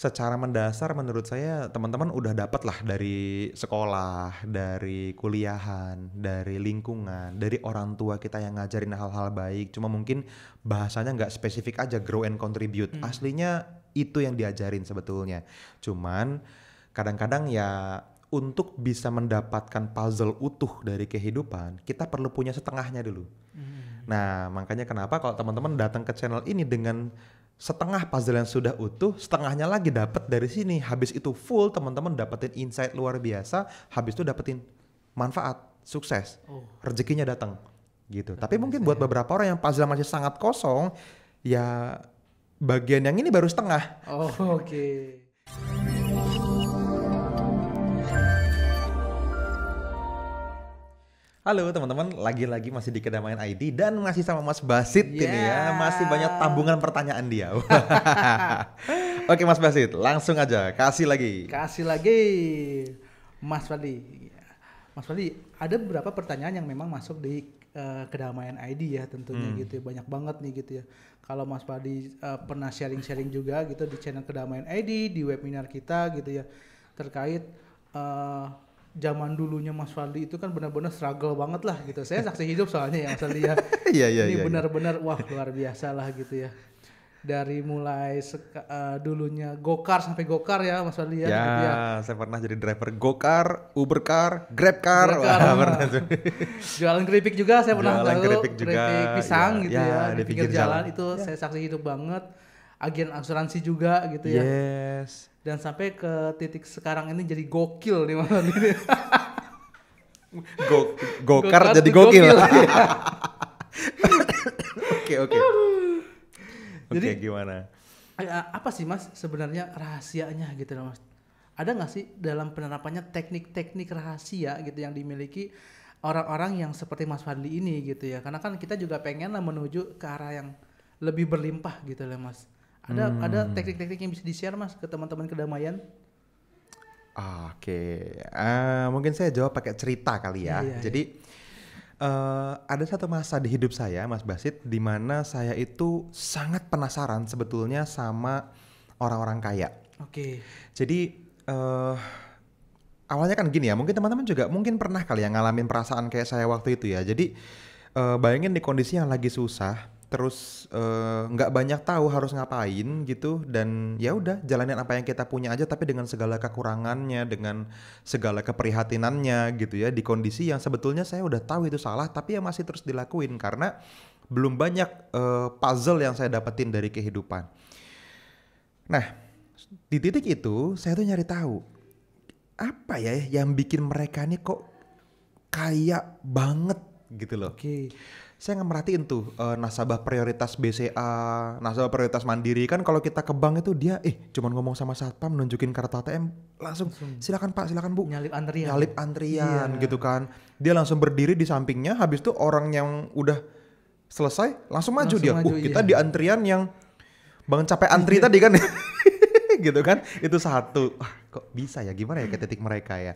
Secara mendasar menurut saya teman-teman udah dapat lah dari sekolah, dari kuliahan, dari lingkungan, dari orang tua kita yang ngajarin hal-hal baik. Cuma mungkin bahasanya nggak spesifik aja grow and contribute. Aslinya itu yang diajarin sebetulnya. Cuman kadang-kadang ya untuk bisa mendapatkan puzzle utuh dari kehidupan, kita perlu punya setengahnya dulu. Nah, makanya kenapa kalau teman-teman datang ke channel ini dengan setengah puzzle yang sudah utuh, setengahnya lagi dapat dari sini. Habis itu full, teman-teman dapetin insight luar biasa, habis itu dapetin manfaat, sukses, rezekinya datang gitu. Tapi mungkin buat beberapa orang yang puzzle masih sangat kosong, ya bagian yang ini baru setengah. Oh, oke. Halo teman-teman, lagi-lagi masih di Kedamaian ID dan masih sama Mas Basit ini ya. Yeah. Masih banyak tabungan pertanyaan dia. Oke Mas Basit, langsung aja kasih lagi. Kasih lagi, Mas Fadli. Mas Fadli, ada beberapa pertanyaan yang memang masuk di Kedamaian ID ya tentunya gitu ya. Banyak banget nih gitu ya. Kalau Mas Fadli pernah sharing-sharing juga gitu di channel Kedamaian ID, di webinar kita gitu ya. Terkait zaman dulunya Mas Fadli itu kan benar-benar struggle banget lah gitu. Saya saksi hidup soalnya ya Mas Fadli ya. Ini benar-benar wah luar biasa lah gitu ya. Dari mulai dulunya gokar sampai gokar ya Mas Fadli ya. Ya, gitu ya. saya pernah jadi driver gokar, Ubercar, Grabcar. Grabcar. Wah, pernah tuh. Jualan keripik juga saya pernah Jualan tahu. keripik juga, Keripik pisang ya, gitu ya, ya. di Di pinggir pinggir jalan jalan. itu saya saksi hidup banget. Agen asuransi juga gitu ya. Yes. Dan sampai ke titik sekarang ini jadi gokil nih Mas Fadli. Gokar jadi gokil. Oke. Jadi, Oke, gimana? apa sih Mas sebenarnya rahasianya gitu loh Mas? Ada nggak sih dalam penerapannya teknik-teknik rahasia gitu yang dimiliki orang-orang yang seperti Mas Fadli ini gitu ya? Karena kan kita juga pengen lah menuju ke arah yang lebih berlimpah gitu loh Mas. Ada teknik-teknik yang bisa di-share Mas ke teman-teman Kedamaian? Oke, mungkin saya jawab pakai cerita kali ya. Iya. Jadi ada satu masa di hidup saya, Mas Basit, di mana saya itu sangat penasaran sebetulnya sama orang-orang kaya. Oke. Jadi awalnya kan gini ya, mungkin teman-teman juga mungkin pernah kali ya ngalamin perasaan kayak saya waktu itu ya. Jadi bayangin di kondisi yang lagi susah, terus nggak banyak tahu harus ngapain gitu, dan ya udah jalanin apa yang kita punya aja, tapi dengan segala kekurangannya, dengan segala keprihatinannya gitu ya, di kondisi yang sebetulnya saya udah tahu itu salah, tapi ya masih terus dilakuin karena belum banyak puzzle yang saya dapetin dari kehidupan. Nah, di titik itu saya tuh nyari tahu apa ya yang bikin mereka nih kok kaya banget gitu loh. Oke. Saya ngemerhatiin tuh nasabah prioritas BCA, nasabah prioritas Mandiri, kan kalau kita ke bank itu dia cuman ngomong sama satpam nunjukin kartu ATM langsung silakan Pak, silakan Bu. Nyalip antrian. Nyalip antrian Iya. gitu kan. Dia langsung berdiri di sampingnya, habis itu orang yang udah selesai langsung maju dia. Kita di antrian yang Bang capek antri tadi kan. Gitu kan. Itu satu. Kok bisa ya, gimana ya ke titik mereka ya.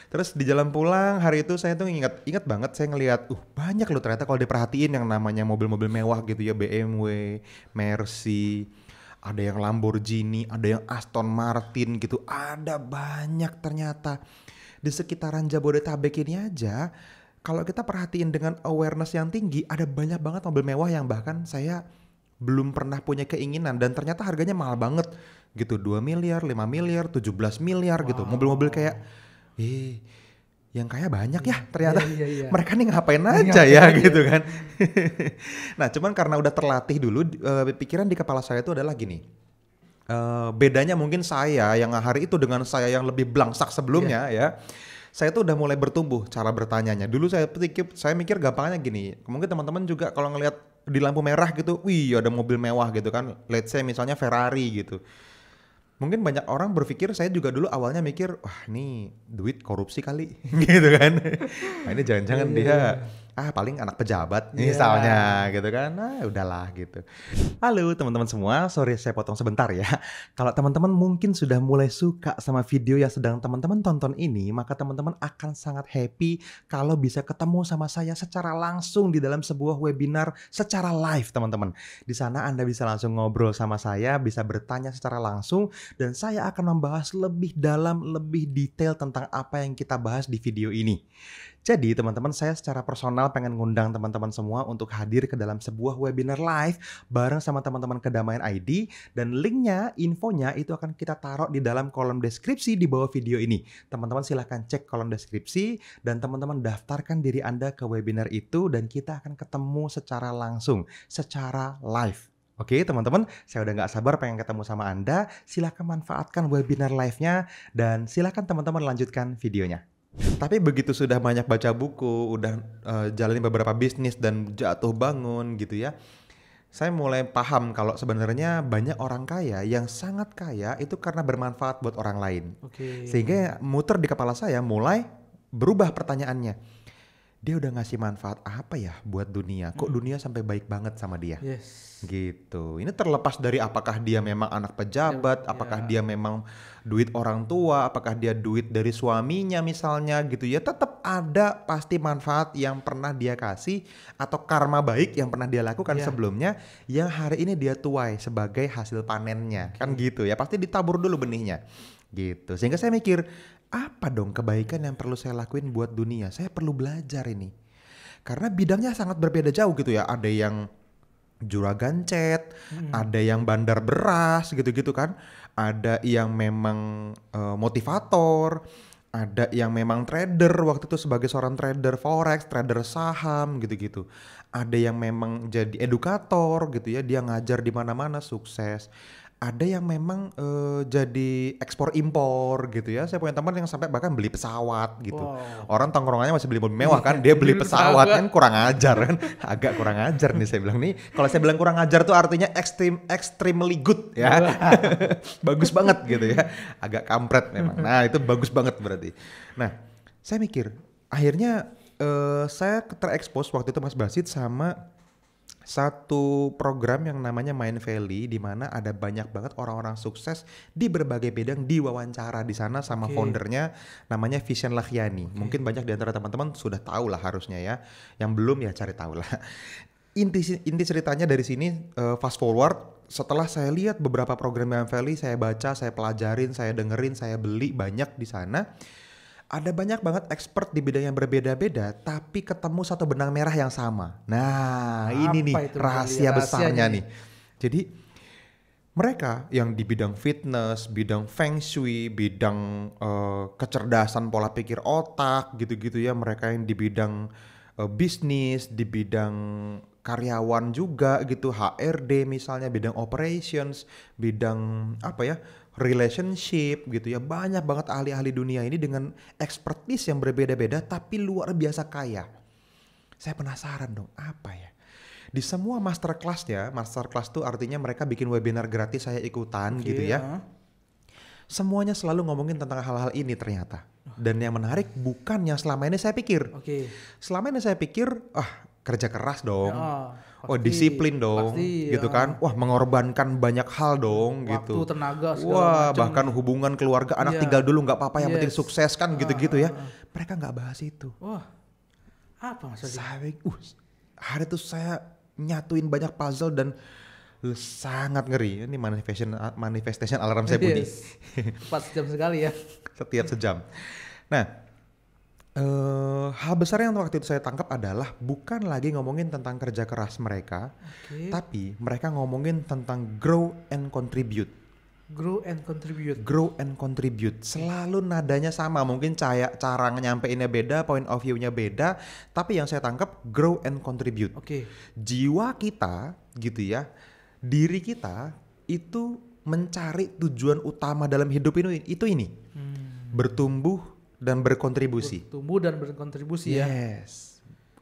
Terus di jalan pulang hari itu saya tuh ingat banget, saya ngelihat banyak loh ternyata kalau diperhatiin yang namanya mobil-mobil mewah gitu ya, BMW, Mercy, ada yang Lamborghini, ada yang Aston Martin gitu, ada banyak ternyata. Di sekitaran Jabodetabek ini aja kalau kita perhatiin dengan awareness yang tinggi, ada banyak banget mobil mewah yang bahkan saya belum pernah punya keinginan dan ternyata harganya mahal banget gitu, 2 miliar, 5 miliar, 17 miliar gitu. Mobil-mobil kayak yang kaya banyak ya ternyata. Iya. Mereka nih ngapain aja ya gitu kan. Nah cuman karena udah terlatih dulu, pikiran di kepala saya itu adalah gini. Bedanya mungkin saya yang hari itu dengan saya yang lebih belangsak sebelumnya ya. Saya tuh udah mulai bertumbuh cara bertanyanya. Dulu saya mikir gampangnya gini. Mungkin teman-teman juga kalau ngelihat di lampu merah gitu, wih ada mobil mewah gitu kan. Let's say misalnya Ferrari gitu. Mungkin banyak orang berpikir, saya juga dulu awalnya mikir, wah ini duit korupsi kali gitu kan. Nah, ini jangan-jangan dia paling anak pejabat misalnya gitu kan. Nah udahlah gitu. Halo teman-teman semua, sorry saya potong sebentar ya. Kalau teman-teman mungkin sudah mulai suka sama video yang sedang teman-teman tonton ini, maka teman-teman akan sangat happy kalau bisa ketemu sama saya secara langsung di dalam sebuah webinar secara live teman-teman. Di sana Anda bisa langsung ngobrol sama saya, bisa bertanya secara langsung, dan saya akan membahas lebih dalam, lebih detail tentang apa yang kita bahas di video ini. Jadi teman-teman, saya secara personal pengen ngundang teman-teman semua untuk hadir ke dalam sebuah webinar live bareng sama teman-teman Kedamaian ID, dan linknya, infonya itu akan kita taruh di dalam kolom deskripsi di bawah video ini. Teman-teman silahkan cek kolom deskripsi dan teman-teman daftarkan diri Anda ke webinar itu, dan kita akan ketemu secara langsung, secara live. Oke teman-teman, saya udah gak sabar pengen ketemu sama Anda. Silahkan manfaatkan webinar live-nya dan silahkan teman-teman lanjutkan videonya. Tapi begitu sudah banyak baca buku, udah jalani beberapa bisnis dan jatuh bangun gitu ya, saya mulai paham kalau sebenarnya banyak orang kaya yang sangat kaya itu karena bermanfaat buat orang lain. Sehingga muter di kepala saya mulai berubah pertanyaannya. Dia udah ngasih manfaat apa ya buat dunia? Kok dunia sampai baik banget sama dia? Gitu. Ini terlepas dari apakah dia memang anak pejabat, apakah dia memang duit orang tua, apakah dia duit dari suaminya misalnya gitu ya. Tetap ada pasti manfaat yang pernah dia kasih atau karma baik yang pernah dia lakukan sebelumnya yang hari ini dia tuai sebagai hasil panennya. Kan gitu ya. Pasti ditabur dulu benihnya. Gitu. Sehingga saya mikir, apa dong kebaikan yang perlu saya lakuin buat dunia? Saya perlu belajar ini. Karena bidangnya sangat berbeda jauh gitu ya. Ada yang juragan cat, ada yang bandar beras gitu-gitu kan. Ada yang memang motivator, ada yang memang trader waktu itu sebagai seorang trader forex, trader saham gitu-gitu. Ada yang memang jadi edukator gitu ya, dia ngajar di mana-mana sukses. Ada yang memang jadi ekspor impor gitu ya. Saya punya teman yang sampai bahkan beli pesawat gitu. Orang tongkrongannya masih beli mobil mewah kan, dia beli pesawat kan, kurang ajar kan. Agak kurang ajar nih saya bilang nih. Kalau saya bilang kurang ajar tuh artinya extremely good ya. Bagus banget gitu ya. Agak kampret memang. Nah itu bagus banget berarti. Nah saya mikir akhirnya saya terekspos waktu itu Mas Basit sama satu program yang namanya Mind Valley, di mana ada banyak banget orang-orang sukses di berbagai bidang diwawancara di sana sama foundernya namanya Vision Lakhiani. Mungkin banyak di antara teman-teman sudah tahu lah harusnya ya. Yang belum ya cari tahu lah. Inti ceritanya dari sini fast forward, setelah saya lihat beberapa program Mind Valley, saya baca, saya pelajarin, saya dengerin, saya beli banyak di sana. Ada banyak banget expert di bidang yang berbeda-beda, tapi ketemu satu benang merah yang sama. Nah, ini nih rahasia besarnya nih. Jadi mereka yang di bidang fitness, bidang feng shui, bidang kecerdasan pola pikir otak, gitu-gitu ya. Mereka yang di bidang bisnis, di bidang karyawan juga gitu, HRD misalnya, bidang operations, bidang apa ya, relationship gitu ya. Banyak banget ahli-ahli dunia ini dengan expertise yang berbeda-beda tapi luar biasa kaya. Saya penasaran dong, apa ya? Di semua masterclass-nya, masterclass tuh artinya mereka bikin webinar gratis, saya ikutan gitu ya. Semuanya selalu ngomongin tentang hal-hal ini ternyata. Dan yang menarik bukan yang selama ini saya pikir. Selama ini saya pikir, kerja keras dong. Disiplin dong, gitu kan. Wah, mengorbankan banyak hal dong, gitu. Waktu, tenaga, segala macam. Bahkan hubungan keluarga, anak tinggal dulu nggak apa-apa, yang penting sukses kan, gitu-gitu ya. Mereka nggak bahas itu. Apa maksudnya? Hari itu saya nyatuin banyak puzzle dan sangat ngeri. Ini manifestation alarm saya bunyi. 4 jam sekali ya. Setiap sejam. Nah, hal besar yang waktu itu saya tangkap adalah bukan lagi ngomongin tentang kerja keras mereka, tapi mereka ngomongin tentang grow and contribute. Grow and contribute. Grow and contribute. Selalu nadanya sama, mungkin cara nyampeinnya beda, point of view-nya beda, tapi yang saya tangkap grow and contribute. Jiwa kita gitu ya, diri kita itu mencari tujuan utama dalam hidup ini. Bertumbuh dan berkontribusi. Bertumbuh dan berkontribusi ya.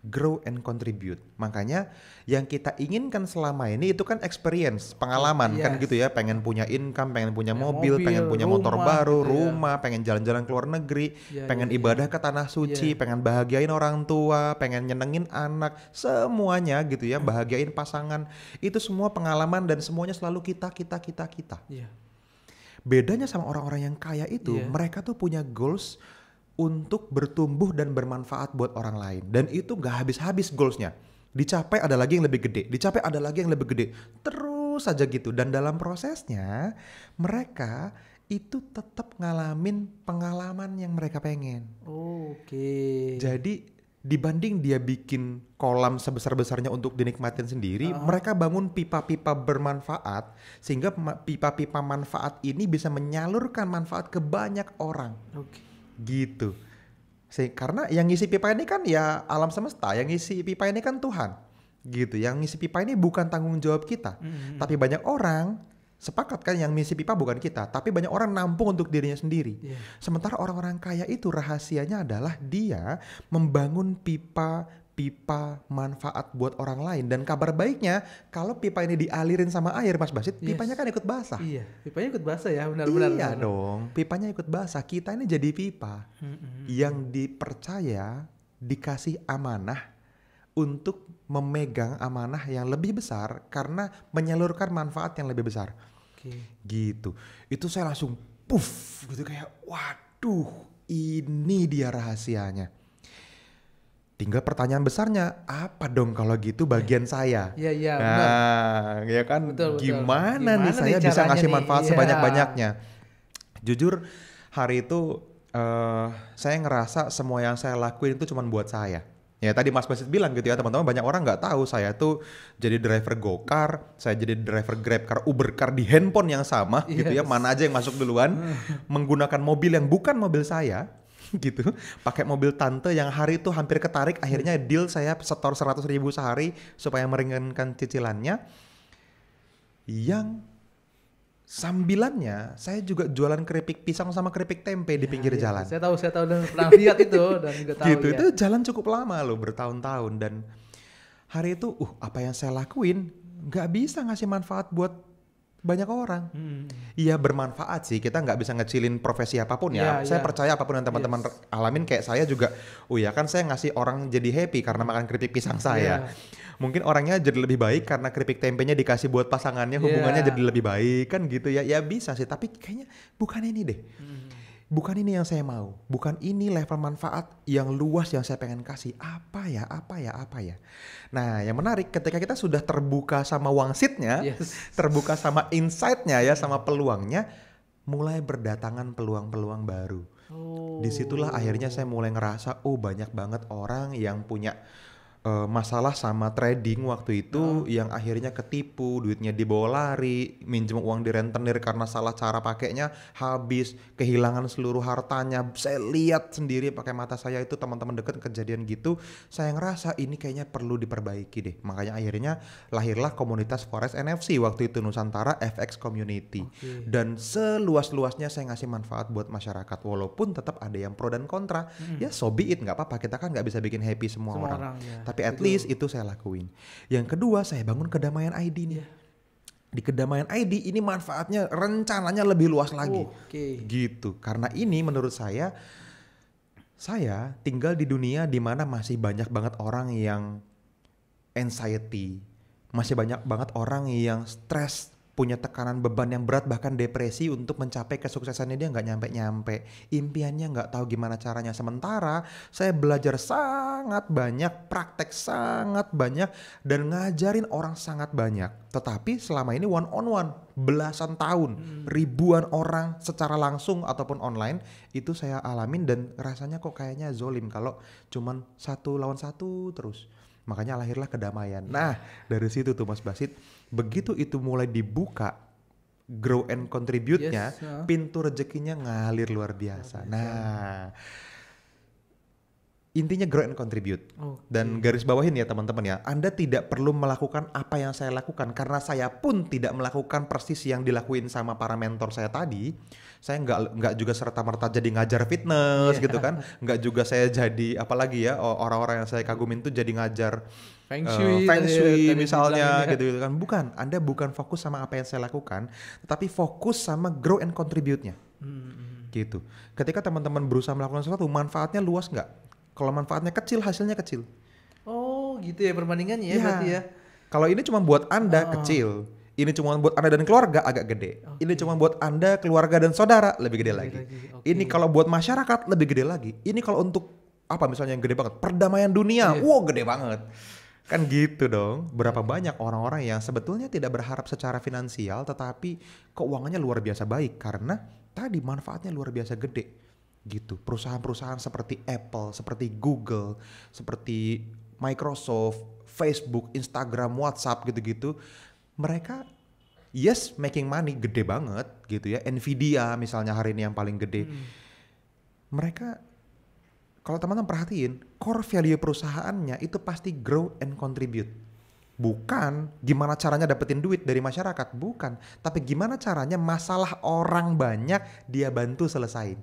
grow and contribute. Makanya yang kita inginkan selama ini itu kan experience, pengalaman kan gitu ya, pengen punya income, pengen punya mobil, pengen punya motor baru, gitu rumah, pengen jalan-jalan ke luar negeri, pengen ibadah ke tanah suci, pengen bahagiain orang tua, pengen nyenengin anak, semuanya gitu ya, bahagiain pasangan. Itu semua pengalaman dan semuanya selalu kita. Bedanya sama orang-orang yang kaya itu, mereka tuh punya goals untuk bertumbuh dan bermanfaat buat orang lain. Dan itu gak habis-habis goalsnya. Dicapai ada lagi yang lebih gede, dicapai ada lagi yang lebih gede. Terus aja gitu. Dan dalam prosesnya mereka itu tetap ngalamin pengalaman yang mereka pengen. Oke. Jadi dibanding dia bikin kolam sebesar-besarnya untuk dinikmatin sendiri, mereka bangun pipa-pipa bermanfaat. Sehingga pipa-pipa manfaat ini bisa menyalurkan manfaat ke banyak orang. Gitu. Karena yang ngisi pipa ini kan ya alam semesta, yang ngisi pipa ini kan Tuhan. Gitu. Yang ngisi pipa ini bukan tanggung jawab kita. Tapi banyak orang sepakat kan yang ngisi pipa bukan kita, tapi banyak orang nampung untuk dirinya sendiri. Sementara orang-orang kaya itu rahasianya adalah dia membangun pipa manfaat buat orang lain. Dan kabar baiknya kalau pipa ini dialirin sama air, Mas Basit, pipanya kan ikut basah. Iya, pipanya ikut basah ya, benar-benar. Iya dong, pipanya ikut basah. Kita ini jadi pipa yang dipercaya, dikasih amanah untuk memegang amanah yang lebih besar karena menyalurkan manfaat yang lebih besar. Gitu. Itu saya langsung puff gitu, kayak waduh, ini dia rahasianya. Tinggal pertanyaan besarnya, apa dong kalau gitu bagian saya? Iya, nah, ya kan, betul. Gimana nih saya bisa ngasih manfaat sebanyak-banyaknya? Jujur, hari itu saya ngerasa semua yang saya lakuin itu cuma buat saya. Ya tadi Mas Basit bilang gitu ya, teman-teman, banyak orang nggak tahu saya tuh jadi driver GoCar, saya jadi driver GrabCar, UberCar di handphone yang sama gitu ya, mana aja yang masuk duluan, menggunakan mobil yang bukan mobil saya. Gitu, pakai mobil tante yang hari itu hampir ketarik, akhirnya deal saya setor 100.000 sehari supaya meringankan cicilannya. Yang sambilannya saya juga jualan keripik pisang sama keripik tempe di pinggir jalan. Saya tahu dan pernah lihat itu dan juga tahu. Gitu, itu jalan cukup lama loh, bertahun-tahun. Dan hari itu apa yang saya lakuin nggak bisa ngasih manfaat buat banyak orang. Iya bermanfaat sih, kita nggak bisa ngecilin profesi apapun ya. Saya percaya apapun yang teman-teman alamin, kayak saya juga, ya kan saya ngasih orang jadi happy karena makan keripik pisang saya. Mungkin orangnya jadi lebih baik karena keripik tempenya dikasih buat pasangannya, hubungannya jadi lebih baik kan gitu ya. Ya bisa sih, tapi kayaknya bukan ini deh. Bukan ini yang saya mau. Bukan ini level manfaat yang luas yang saya pengen kasih. Apa ya. Nah yang menarik, ketika kita sudah terbuka sama wangsitnya, terbuka sama insight-nya ya, sama peluangnya, mulai berdatangan peluang-peluang baru. Disitulah akhirnya saya mulai ngerasa, banyak banget orang yang punya masalah sama trading waktu itu, yang akhirnya ketipu, duitnya dibawa lari, minjem uang di rentenir karena salah cara pakainya, habis, kehilangan seluruh hartanya. Saya lihat sendiri pakai mata saya itu, teman-teman dekat kejadian gitu. Saya ngerasa ini kayaknya perlu diperbaiki deh. Makanya akhirnya lahirlah komunitas Forex NFC waktu itu, Nusantara FX Community. Dan seluas-luasnya saya ngasih manfaat buat masyarakat, walaupun tetap ada yang pro dan kontra. Ya so be it, nggak apa-apa, kita kan nggak bisa bikin happy semua orang. Tapi at least itu saya lakuin. Yang kedua, saya bangun Kedamaian ID nih. Di Kedamaian ID ini manfaatnya rencananya lebih luas lagi. Gitu. Karena ini menurut saya tinggal di dunia di mana masih banyak banget orang yang anxiety, masih banyak banget orang yang stres, punya tekanan beban yang berat, bahkan depresi untuk mencapai kesuksesannya dia nggak nyampe-nyampe. Impiannya nggak tahu gimana caranya. Sementara saya belajar sangat banyak, praktek sangat banyak, dan ngajarin orang sangat banyak. Tetapi selama ini one on one, belasan tahun, ribuan orang secara langsung ataupun online, itu saya alamin dan rasanya kok kayaknya zolim kalau cuman 1 lawan 1 terus. Makanya lahirlah Kedamaian. Nah dari situ tuh Mas Basit, begitu itu mulai dibuka, grow and contribute-nya, pintu rezekinya ngalir luar biasa. Nah Intinya grow and contribute. Dan garis bawahin ya teman-teman ya, Anda tidak perlu melakukan apa yang saya lakukan karena saya pun tidak melakukan persis yang dilakuin sama para mentor saya tadi. Saya nggak juga serta-merta jadi ngajar fitness gitu kan, nggak juga saya jadi apalagi ya orang-orang yang saya kagumin tuh jadi ngajar Feng Shui misalnya gitu kan. Bukan, Anda bukan fokus sama apa yang saya lakukan, tetapi fokus sama grow and contribute-nya. Gitu. Ketika teman-teman berusaha melakukan sesuatu, manfaatnya luas nggak? Kalau manfaatnya kecil, hasilnya kecil. Oh gitu ya perbandingannya ya berarti ya. Kalau ini cuma buat Anda kecil, ini cuma buat Anda dan keluarga agak gede. Ini cuma buat Anda, keluarga dan saudara lebih gede lagi. Ini kalau buat masyarakat lebih gede lagi. Ini kalau untuk apa misalnya yang gede banget, perdamaian dunia, wow gede banget. Kan gitu dong. Berapa banyak orang-orang yang sebetulnya tidak berharap secara finansial tetapi keuangannya luar biasa baik karena tadi manfaatnya luar biasa gede. Gitu. Perusahaan-perusahaan seperti Apple, seperti Google, seperti Microsoft, Facebook, Instagram, WhatsApp gitu-gitu, mereka making money gede banget gitu ya. Nvidia misalnya hari ini yang paling gede. Mereka kalau teman-teman perhatiin, core value perusahaannya itu pasti grow and contribute. Bukan gimana caranya dapetin duit dari masyarakat, bukan. Tapi gimana caranya masalah orang banyak dia bantu selesain.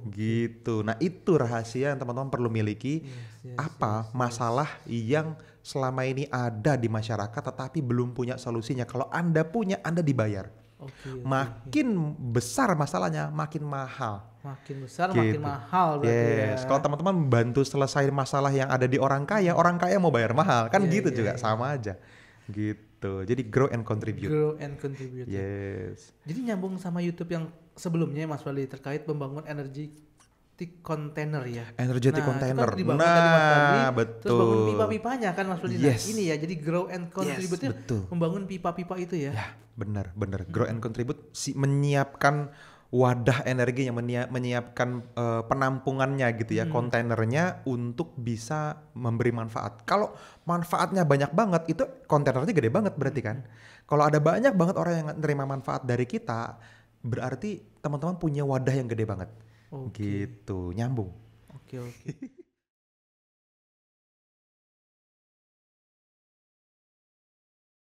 Gitu. Nah itu rahasia yang teman-teman perlu miliki. Masalah yang selama ini ada di masyarakat tetapi belum punya solusinya. Kalau Anda punya, Anda dibayar. Makin besar masalahnya, makin mahal. Makin besar, makin mahal berarti ya. Kalau teman-teman bantu selesai masalah yang ada di orang kaya mau bayar mahal. Kan gitu juga, sama aja. Gitu. Jadi grow and contribute. Grow and contribute. Yes. Jadi nyambung sama YouTube yang sebelumnya Mas Fadli terkait pembangunan energetic container ya. Energetic container. Betul. Terus bangun pipa-pipanya kan Mas Fadli. Yes. Ini ya, jadi grow and contribute membangun pipa-pipa itu ya. Ya, benar. Grow and contribute menyiapkan wadah energinya, menyiapkan penampungannya gitu ya, kontainernya untuk bisa memberi manfaat. Kalau manfaatnya banyak banget, itu kontainernya gede banget berarti kan. Kalau ada banyak banget orang yang nerima manfaat dari kita, berarti teman-teman punya wadah yang gede banget. Gitu, nyambung. Oke.